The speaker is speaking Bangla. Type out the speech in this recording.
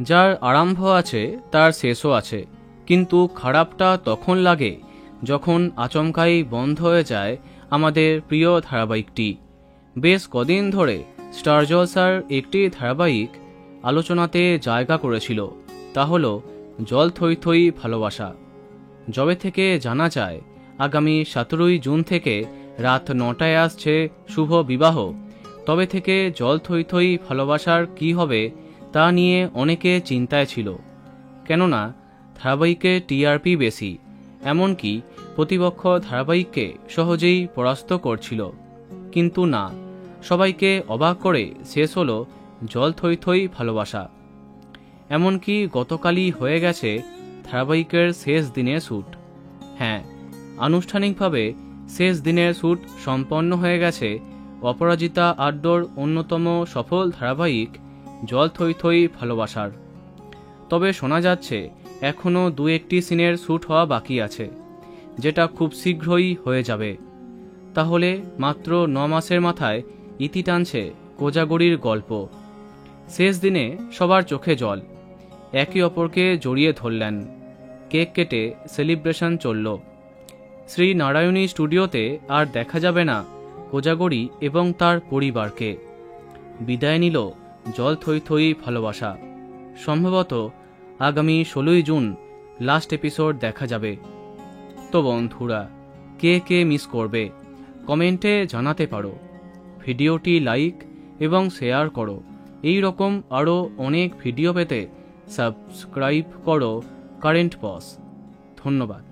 যার আরম্ভ আছে তার শেষও আছে, কিন্তু খারাপটা তখন লাগে যখন আচমকাই বন্ধ হয়ে যায় আমাদের প্রিয় ধারাবাহিকটি। বেশ কদিন ধরে স্টার জলসার একটি ধারাবাহিক আলোচনাতে জায়গা করেছিল, তা হলো জল থই থই ভালোবাসা। যবে থেকে জানা যায় আগামী 17ই জুন থেকে রাত 9টায় আসছে শুভ বিবাহ, তবে থেকে জল থই থই ভালোবাসার কি হবে তা নিয়ে অনেকে চিন্তায় ছিল। কেননা ধারাবাহিকে টিআরপি বেশি, এমনকি প্রতিপক্ষ ধারাবাহিককে সহজেই পরাস্ত করছিল। কিন্তু না, সবাইকে অবাক করে শেষ হলো জল থই থই ভালোবাসা। এমনকি গতকালই হয়ে গেছে ধারাবাহিকের শেষ দিনের শ্যুট। হ্যাঁ, আনুষ্ঠানিকভাবে শেষ দিনের শ্যুট সম্পন্ন হয়ে গেছে অপরাজিতা আড্ডোর অন্যতম সফল ধারাবাহিক জল থই থই ভালোবাসার। তবে শোনা যাচ্ছে এখনও 2-1টি সিনের শ্যুট হওয়া বাকি আছে, যেটা খুব শীঘ্রই হয়ে যাবে। তাহলে মাত্র 9 মাসের মাথায় ইতি টানছে কোজাগরীর গল্প। শেষ দিনে সবার চোখে জল, একে অপরকে জড়িয়ে ধরলেন, কেক কেটে সেলিব্রেশন চলল। শ্রী নারায়ণী স্টুডিওতে আর দেখা যাবে না কোজাগরী এবং তার পরিবারকে। বিদায় নিল জল থই থই ভালোবাসা। সম্ভবত আগামী 16ই জুন লাস্ট এপিসোড দেখা যাবে। তো বন্ধুরা, কে কে মিস করবে কমেন্টে জানাতে পারো। ভিডিওটি লাইক এবং শেয়ার করো। এই রকম আরও অনেক ভিডিও পেতে সাবস্ক্রাইব করো কারেন্ট বস। ধন্যবাদ।